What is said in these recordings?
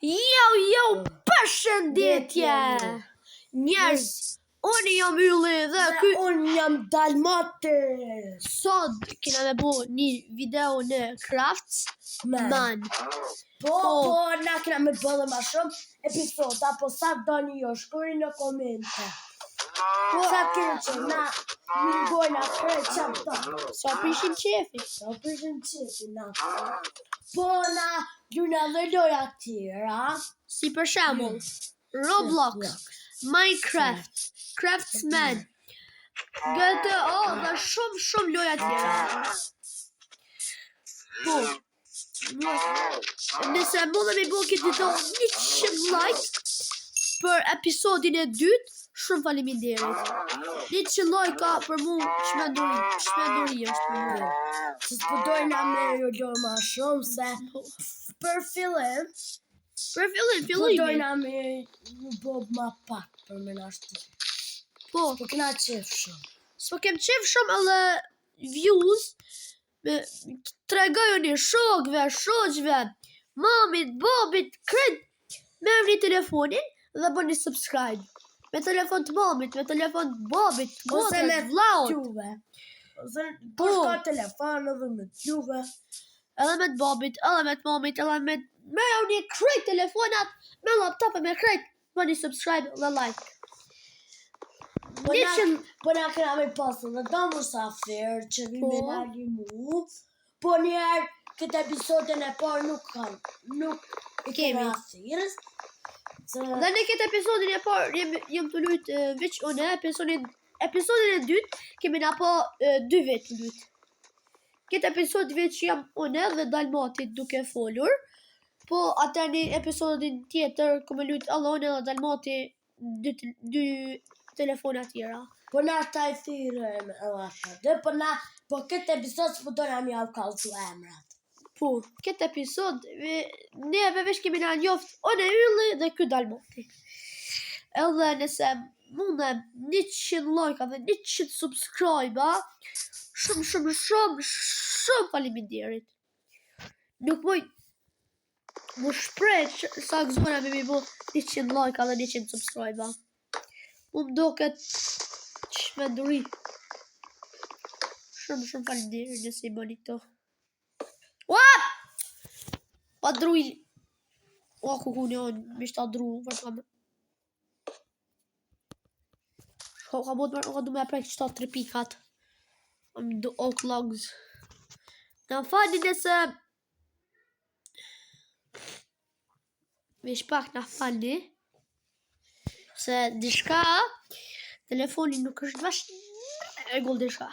Jo, përshëndetje! Njerëz, unë jam Ylli dhe unë jam Dalmatis. sot kena me bo një video në Craftsman. Po, na kena me bëllë ma shumë episoda, po sa do një jo shkuri në komente. Sa kene që na mingojna kërë qatë ta. Sa prishim qefi. Na. Po na gjuna dhe loja tjera. Si për shembull, Roblox, Minecraft, Craftsman, GTA dhe shumë loja tjera. Po, nëse mundemi bo këtë video 100 like për episodin e dytë, shumë faleminderit. 100 like ka për mu çmenduri është për mu. Se s'pëdojna me ju do ma shumë se për fillim. Pëdojna me ju bob ma pak për me nashtë. Po, Po kena qef shumë. s'po kem qef shumë edhe views, tregoj një shokve, shoqve, mamit, babit, krejt, merrni telefonin dhe bëni subscribe. Me telefon të mamit, me telefon të babit, Ose me vllaut, t'juve. Ose kush ka telefon edhe me t'juve. edhe me të babit, edhe me të mamit, edhe me një krejt telefonat, me laptop e me krejt, bëni subscribe dhe like. Po na kena me pasë dhe do musafir që vime na limu. Po njerë këtë episodin e parë nuk i kemi asirës. Dhe në këtë episodin e parë jem të lutë veç une, episodin e dytë kemi na po 2 vetë të lutë. Këtë episod veç jam une dhe Dalmatit duke folur, po atë një episodin tjetër këmë lutë Allone dhe Dalmati 2 telefona tjera. Po na ta i thirëm edhe atë. Po këtë episod s'po dojna mi au kalcu emrat. Po, këtë episod neve veç kemi na njoft une Ylli dhe ky Dalmati. Edhe nëse mundem 100 like dhe 100 subscribe, shumë faleminderit. Nuk moj mu shprej sa gëzona me mi bo 100 like dhe 100 subscribe. Mu mdoket çmenduri. Shumë faleminderit nëse i bëni këto. Uap! Pa druj. O, kukun jo, mishta dru, vërtame. Ka du me prek qëta 3 pikat. Do outlogs. Në fali nëse vesh pak në fali se dishka telefoni nuk është vash e gol dishka.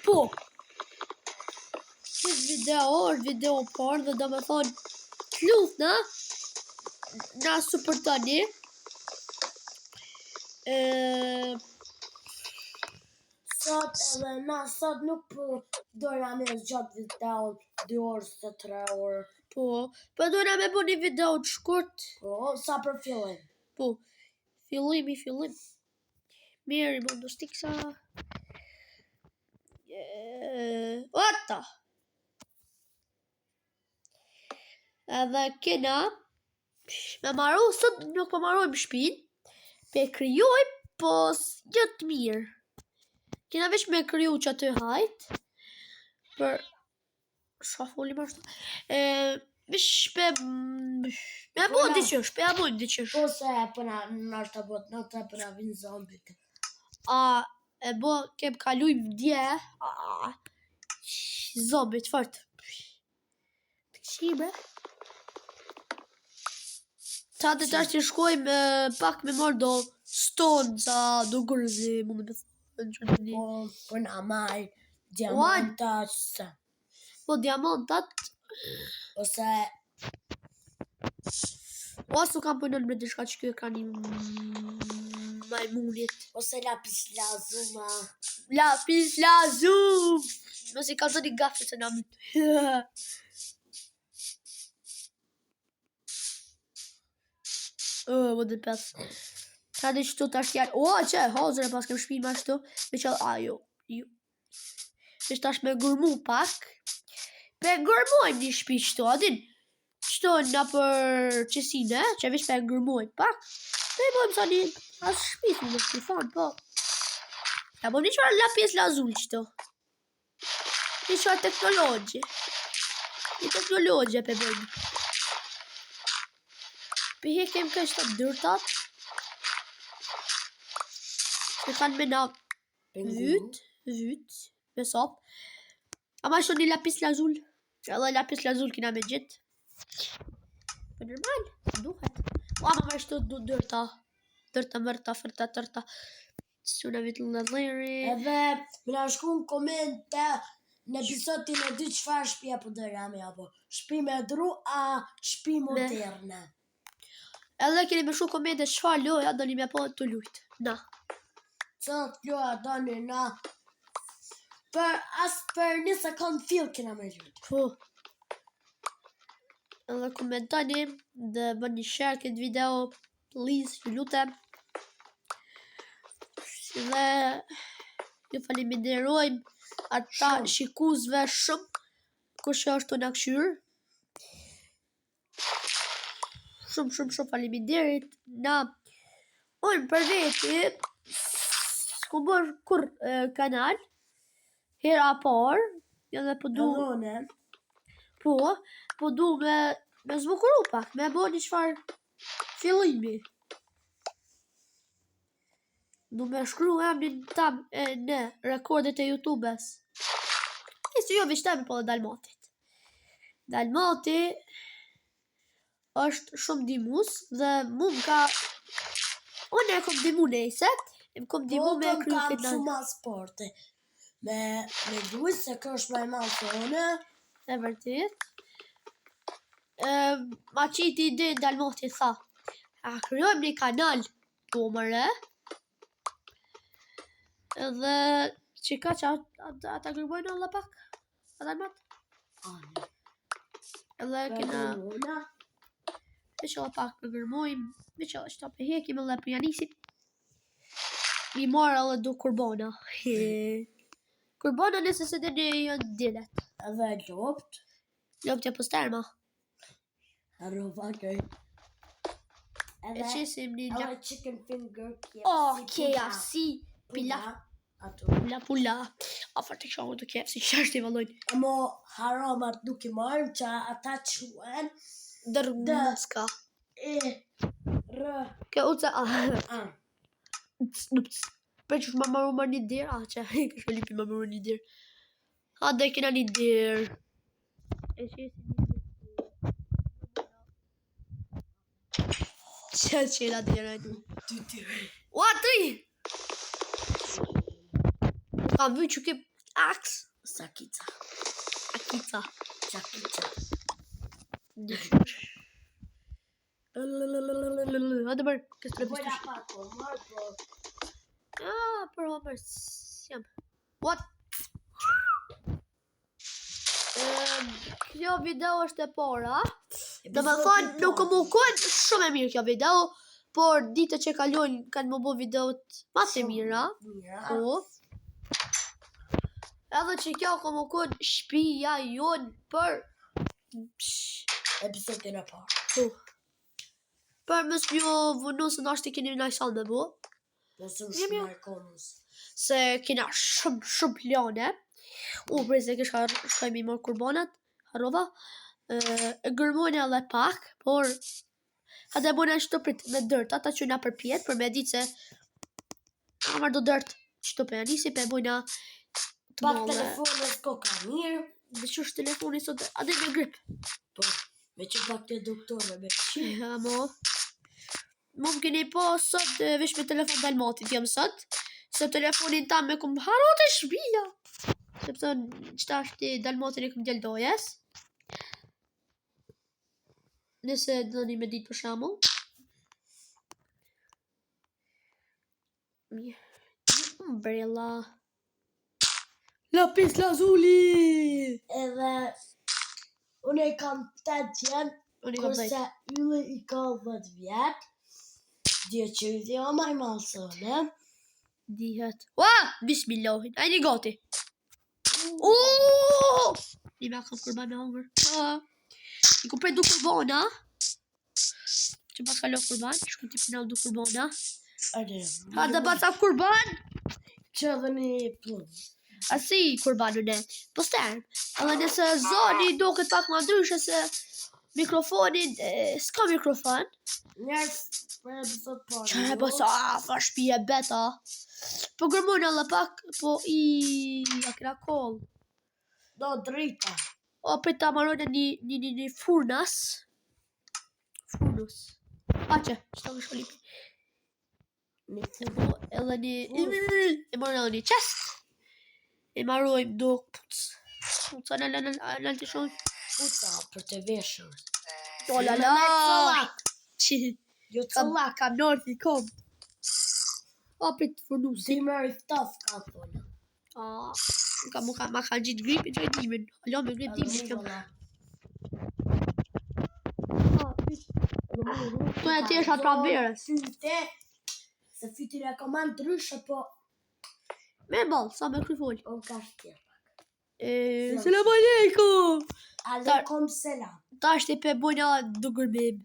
Po këtë video është video parë dhe do me thonë t'luthna na supportoni. Sot nuk po dojna me gjatë video 2 orë së 3 orë. Po dojna me bo një video të shkurt. Po, sa për fillim. Po, fillim. Mirë, më ndostiksa. Ata. Edhe kena me maru, sot nuk po marojmë shpin, pe kryojmë, po jo të mirë. Kena veç me kryu që aty hajt, për sa folim ashtu, veç me bojnë diqysh. Po se përna nështë të botë në të përna vinë zombit. E bo kem kalujmë dje, zombit fort. Të këshim, bre? Ta të tash të shkojmë pak me marrë do stonë sa do gërëzi, mundë me thënë. Po na marrë diamantat se. Po diamantat? Ose Su kam përnën me dishka që kjo ka një majmunit. Ose lapis lazuma. Lapis lazum! Mos i ka të një gafë se namin. Më dhe pes. Ta dhe qëtu të ashtë janë. Që, hazër e pas kem shpin ma shtu. Me qëllë, jo. Se tash me gërmu pak. Me gërmojnë një shpi qëto, adin? Qëto në për qesine, që vish me gërmojnë pak. Me i bojmë sa një as shpis në shpi fanë, po. Ja bojmë një qëra lapis lazul qëto. Një qëra teknologje. Një teknologje pe bojmë. Për hekem kështë të dërtat. Se kanë me na vyt, me sop. Ama shto një lapis lazul. Që edhe lapis lazul kina me gjithë. Për normal, duhet. Ama ma shto dërta. Dërta, mërta, fërta, tërta. Suna vitë në dhejri. Edhe më na shku në komente në episodin e 2 çfarë shtëpia po dërami apo shtëpi me dru a shtëpi moderne. Edhe keni me shku komente çfarë loja doni me po të lujt. Na. Çfarë loja doni na? Për një sekund fill kena me lujt. Po. Edhe komentoni dhe bëni share këtë video, please, ju lutem. Dhe ju faleminderojmë ata shikuesve shumë kush është të na këshyr. Shumë faleminderit. Na unë për veti s'ku bërë kur kanal hera parë, edhe po du po du me zbukuru pak, me bo një qfar fillimi. Du me shkru emrin tam në rekordet e YouTube-s. Nisë jo vishtemi po dhe Dalmatit. Dalmati është shumë dimus dhe mu m'ka... Unë e kom dimu nejset, e m'kom dimu me kry këtë kam shumë sporte. Me duhet se kështë me ma të une. E vërtit. Ma qiti ide Dalmati tha. A kryojmë një kanal të mëre. Edhe që ka që ata gërbojnë alla pak. A Dalmat? Edhe kena... Me që alla pak për gërbojmë. Me që alla qëta për hekim edhe për janisit. Mi marë edhe du kurbona. Kurbona nëse se dhe një janë dilet. Edhe lopt. Lopt e posterma. Arrova kej. E qesim një Edhe chicken finger KFC. Oh, KFC. Pila. Ato. Pula. A farë të kësha të KFC. Qashtë i valojnë. Amo haramat nuk i marrë që ata quen. Dërmëska. Ke uca. Për që shma maru marrë një dirë. Që kështë lipi ma maru një dirë. Ha dhe kena një dirë. E qesim një dirë. Që la dirë. Ua, 3! Kam vy që ke aks. Sakica. Akica. Chakica. Hadi bërë, kësë të Bëjna repistush. pak po marrë po. Për Homer, jam. What? Kjo video është e para. Dhe me thonë, nuk më konë shumë e mirë kjo video, por ditë që kalojnë kanë më bo videot ma të mira. Po. Edhe që kjo ka më konë shpia jonë për... Episodin e parë. Po. Për mës një vënu se në ashtë të keni në ajsan me bo. Nësë shumë e konus. Se kena shumë plane. Prej se kësha shkoj mi marrë kurbanat. Harova. E gërmojnë edhe pak. Por ata e bojnë ashtë të prit me dërt. Ata që na përpjet për me ditë se amar do dërt që të për janisi për e bojnë të Pak molle. telefonës ko ka mirë. Dhe që është telefoni sot adhe me grip. Po, me që pak të doktore me Ja mo. Mu më keni po sot vish me telefon Dalmatit jam sot. Se telefonin tam me kum harot e shbija. Sepse qëta është Dalmatin e kum gjeldojes. Nëse dëni me ditë për shamull. Umbrella. Lapis lazuli. Edhe unë i kam 8 vjet, Unë i kam kurse dhejt. Ylli i ka 10 vjet. Dje që i dhja maj malsone. Dihet. Ua! Bismillahin. Ajni gati. I me kam kurban me hongër. I ku prej du kurbana. Që pas kalo kurban, shku t'i pinal du kurbana. Ha dhe pas af kurban. Që dhe një plus. Asi kurbanën e. Po sterm. Edhe nëse zoni duket pak ma ndryshe se mikrofonin, s'ka mikrofon. Njerës për episod parë. Qa e bësa, fa shpije beta. Po gërmojnë edhe pak, po a kena koll. Do drita. O, për ta marrojnë një furnas. Furnus. Pache, që ta më shkollipi. Edhe një... E marrojnë edhe një qest. E marrojnë do puc. Puca në të shojnë. Puca për të veshur. Do la. Që... Jo cëllak. Kam nërth i kom. O, për të furnusi. Si më riftaf ka thonë. Ma ka gjitë gripi që e dimin. Alo me grip dimin kjo. To e ti është atra verës. Fyte. Se fytin e kam anë ndryshe, po... Me balë, sa me kryfol. O ka shtje. Selam aleikum. Aleikum selam. Ta është i pe bojna du gërmim.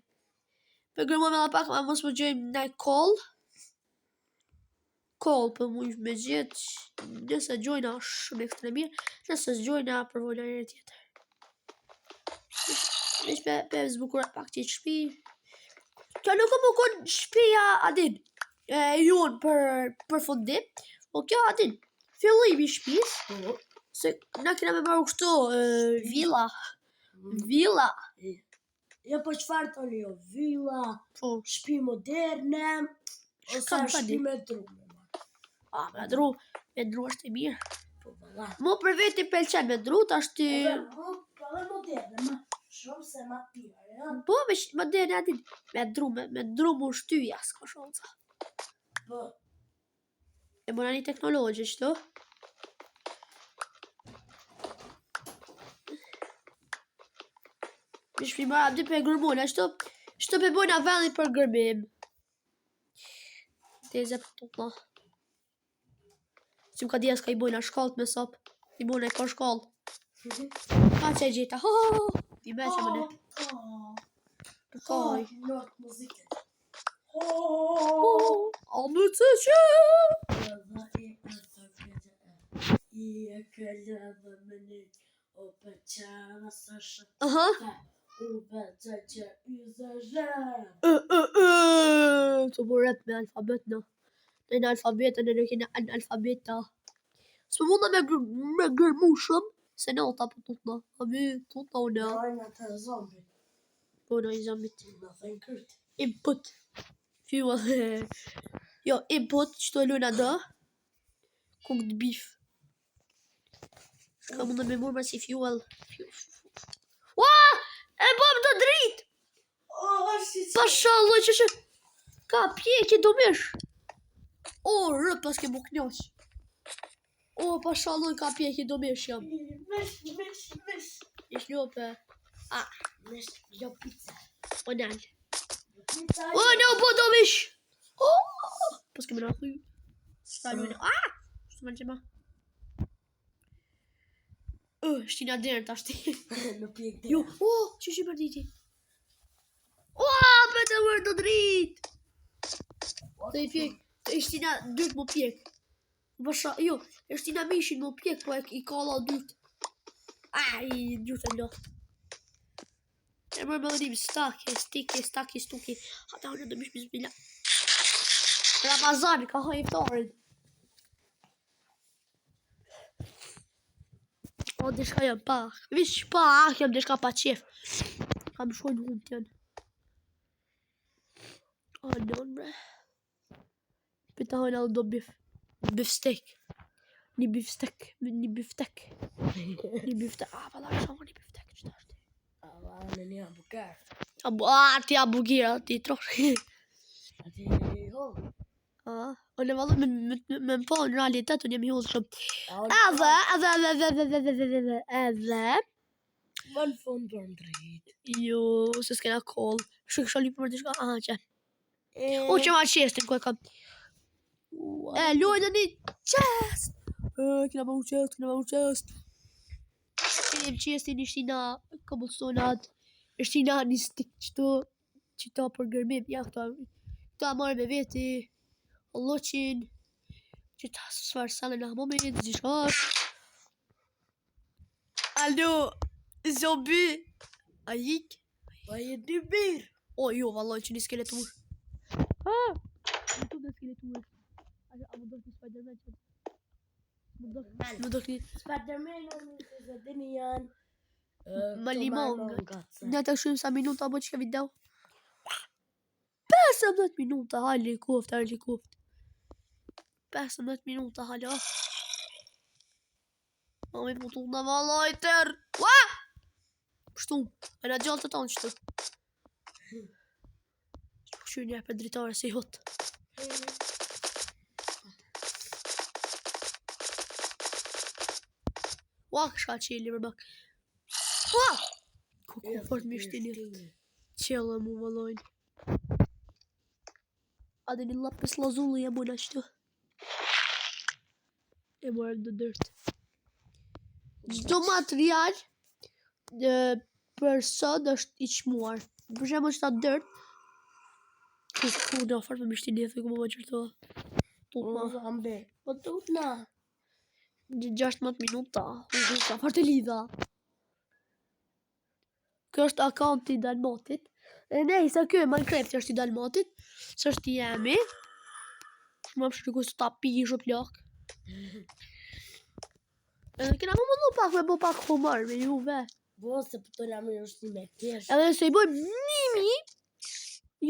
Pe gërmim edhe pak, ma mos më gjojmë në kol. Kol për mu me gjithë. Nëse gjojna shumë ekstra mirë. Nëse s'gjojna përvojna njëre tjetër. Nesh pe zbukurat pak që shpi. Kjo nuk më konë shpia adin. Jonë për fundim. O kjo adin. Fillimi shpis. Se na kena me marru kështu villa. Villa. Jo po qëfar të një villa. Po. Shpi moderne. Ose shpi me drume. Me dru është e mirë. Po valla. Mu për veti pelqen me dru, ta është ty... Po dhe moderne, ma shumë se ma pire. Po, me moderne adin. Me dru mu shtyja, s'ka shonca. Po. E mora një teknologi, qëto? Mi shpi mara dy për gërmona, qëto për bojna vendit për gërmim. Teze për të të. Si më ka dhja s'ka i bojna shkallët me sop. I bojna i ka shkallë. Ka që e gjitha. I me që më ne. Përkaj. Not muziket. A më të që. I e këllë dhe më një. O për qara së shëtë. Aha. U për që i zërë. Të bu rap me alfabet në. Në alfabetën e në kina analfabeta. Së më munda me gërmu shumë. Se në ota për tutna. A mi tutna u në. Në të zombit. Po në i zombit. Në thënë kërti. Input. Fuel. Jo, input. Qëto e luna dë. Cooked beef. Ka munda me murë si fuel. Ua! E bom të drit! Pashallah që që. Ka pjekje do mish. O, rë pas ke mu knjoq. O, pashallah ka pjekje do mish jam. Mish. Ish ljope. Mish, jo pizza. O, nal. O, no, po do mish. O, pas ke më në thuj. Sa lujnë. Shtu më në qema. Shtina dherë të ashti. Në pjek dhe. Jo, që shi për diti. Për të vërë të drit. Të i pjek. Shtina dyrt më pjek. Jo, shtina mishin më pjek, po i ka alla dyrt. I dyrt e lot. E mërë më dhënim staki, stuki. Hata unë dhe mish bismillah. Ramazan, ka ha iftarin. O, dishka jam pak. Vish pak, jam dishka pa qef. Kam shkojnë hund tjenë. O, non, bre. Pita hojnë alë do bif. Bifstek. Një bifstek. Pa da shumë një bifstek. Qëta është? Në një hamburger. Ti hamburger, ti trosh. Ati ho. O, në valë me më po në realitet, unë jam i hodhë shumë. Edhe. Më në fund për ndrit. Jo, se s'kena koll. Shkësha lipë për të shka. Që. O, që ma qestin, ku e kam. Lojnë një qest. Kina ma u qest. Jem qesin ishtina kabulstonat, ishtina një stik që ta për gërmim, ja këta marrë me veti, Alloqin, që ta sfarë salën në moment, zishash. Alo, zombi, a jik? Pa je dy birë. O, jo, vallaj, që një skeletur. Në të dhe skeletur. A më do të Spider-Man që? Më do të Spider-Man në të dini janë. më limongët. Në të shumë sa minuta bo që ka video. 15 minuta, hali koft. 15 minuta, hala. Mami putu në vallaj tër. Ua! Pështu, e në gjallë të tonë qëtu. Këshu një për dritare si hot. Ua, këshka qeli për bak. Ua! Ku fort mi shtinit. Qela mu vallajnë. A dhe një lapis lazulli e muna qëtu. E morëm dë dërt. Gjdo material për sot është i qmuar. Për shemë është ta dërt. Ku në fort me mishtinit e ku më qërtoa. Ambe. Po tut na. 16 minuta. Ka fort e lidha. Kjo është akaunti i Dalmatit. E nej, sa kjo e Minecraft që është i Dalmatit. Së është i jemi. Më më shriku së ta pi i shumë plak. Edhe kena më mundu pak me bo pak humor me juve. Bo se për të në është një me kesh. Edhe se i bojmë 1000.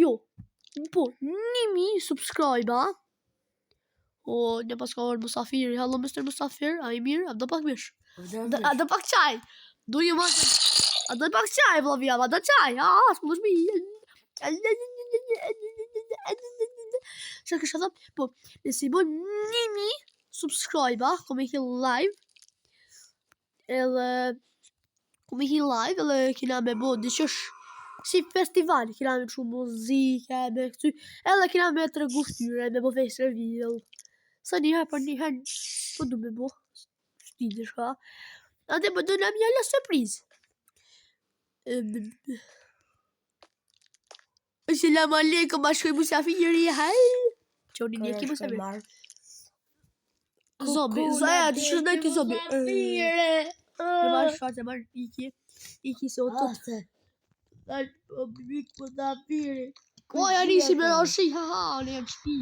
Jo. Po, 1000 subscribe-a. O, një pas ka orë Musafiri. Hello, Mr. Musafir. A i mirë? A do pak mish? A do pak qaj? Do një ma... A do pak qaj, vlavia? A do qaj? S'më do shmi. Që kështë thëmë? Po, nëse i bojmë 1000 subscribe-a, kom e ki live. Edhe... Kom e ki live, edhe kina me bo diqësh si festival. Kina me shumë muzike, me këty. Edhe kina me të regu ftyre, me bo face reveal. Sa njëherë për njëherë, po du me bo. Shti dhe shka. A dhe më do në mjalla surpriz. Selam aleikum, ashkoj Musafiri, haj. Qoni një ki Musafiri. Zombi, zaja, të shumë në ki zombi. Të marrë shfarë, të marrë iki se o tëtë. O bimik Musafiri. O, ja nisi me rashi, haha, në janë shpi.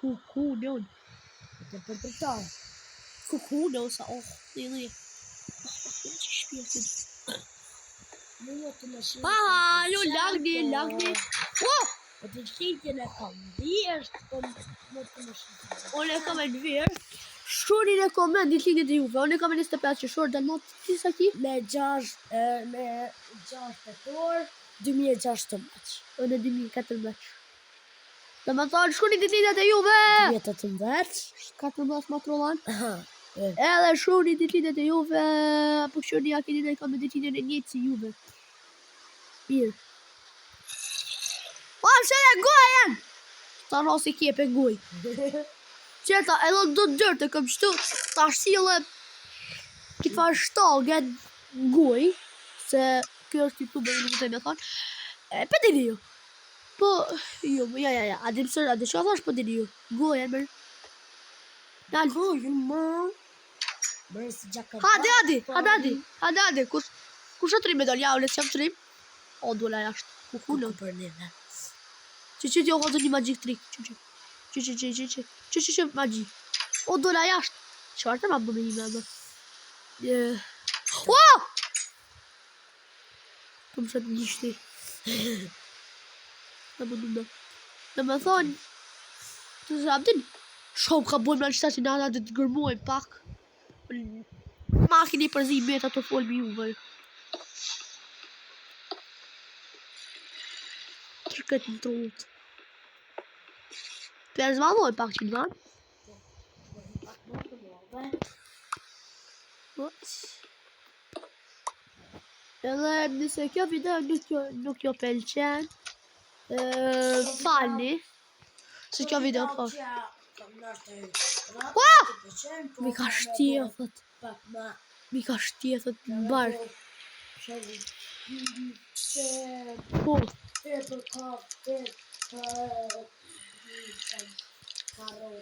Ku, në unë. Të përpërtar. Ku, në unë sa, në. Që shpi atë. Jo, lagni. Po të shqitjen e kam vjesht, po më të më shqitjen. Unë e kam e në vjerë. Shkruani në koment ditëlindjet e juve. Unë e kam e 25 qershor, Dalmat, ti sa ki? Me 6 tetor, 2016. Unë 2014. Dhe më thonë, shkruani ditëlindjet e juve! 2018. 14 matrollan. Edhe shkruani ditëlindjet e juve. Po shkruani a keni në kam e ditëlindjen e njëtë si juve. Mirë. O, më shële gojen! Ta rasi kjepe goj. Qeta, edhe do të dërë të këm qëtu, ta shile këtë farë shtaget goj, se kjo është YouTube e nuk të me thonë, për dini ju. Po, jo, ja, adim sërë, adim që thash për dini ju. Gojen, mërë. Nalë. Gojen, mërë. Mërë si gjaka. Hadi, kush të trim e dollë, ja, unë që jam trim. O, dola jashtë, kukullë. Për neve. Që jo, hodë një magic trick, që magi. O, dola jashtë. Qëfar të ma bëme një me dhe? Ua! Të më shëtë një shti. Dhe me thonë, të zabdin, shumë ka bojmë në qëta që nana dhe të gërmojmë pak. Makini përzi meta të folmi juve. Tërket në trot. Për zvaloj pak që në vanë. Edhe nëse kjo video nuk jo pëlqen, falni. Se kjo video po. Mi ka shtia, thot. Mi ka shtjetët në barë. Po,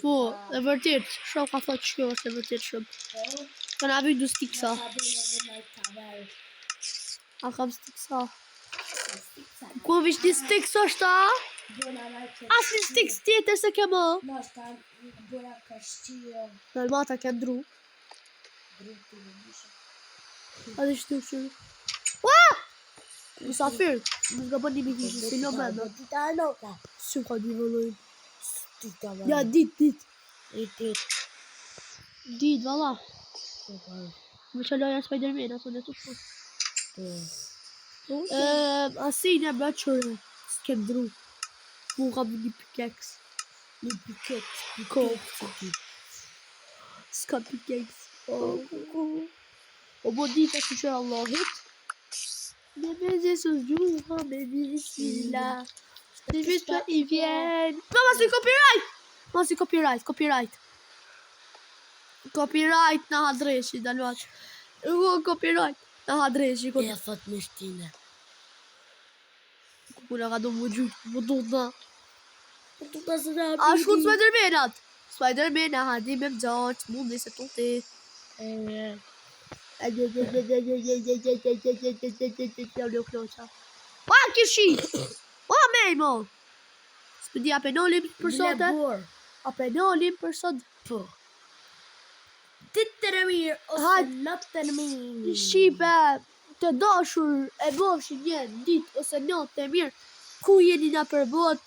po, e vërtet, shumë ka thot që kjo është e vërtet shumë. Ka na vynë du stiksa. A kam stiksa. Ku vish një stiks është a? As një stiks tjetër se ke më. Nalmata ke ndru. A dhe shtu që. Ua! Musafir, më nga bën një mikishë, si lo me me. Shumë ka di vëllojnë. Ja, dit. Dit, valla. Më që loja Spider-Man, ato në të shumë. Asin e më qërë, s'kem ndru. Mu kam një pikeks. S'ka pikeks. O bo dit e që Allahit. Me Jesus gjuha me bismillah. Në vit për i vjen. Mama si copyright! Mama si copyright. Copyright në hadreshi, dalvat. Copyright në hadreshi. E thot me shtine. Kuna ka do më gjutë, më do të. A shku të Spider-Man-at. Spider-Man a hadi me më gjatë, mundi se të ti. Pa, kishi! Pa, mej, mo! Së di apenolim për sote? Apenolim për sot? Po. Ditë në mirë, ose natë në mirë. Shqipe, të dashur e bofshin një ditë ose natë të mirë, ku jeni nga përbot?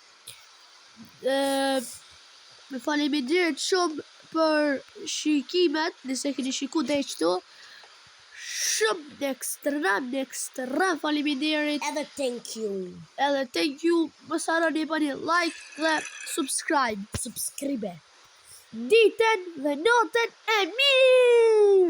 Me faleminderit shumë për shikimet, nëse keni shiku dhe qëtu, shumë në ekstrem faleminderit. Edhe thank you. Mos harroni bëni like dhe subscribe. Subscribe. Ditën dhe natën e mirë!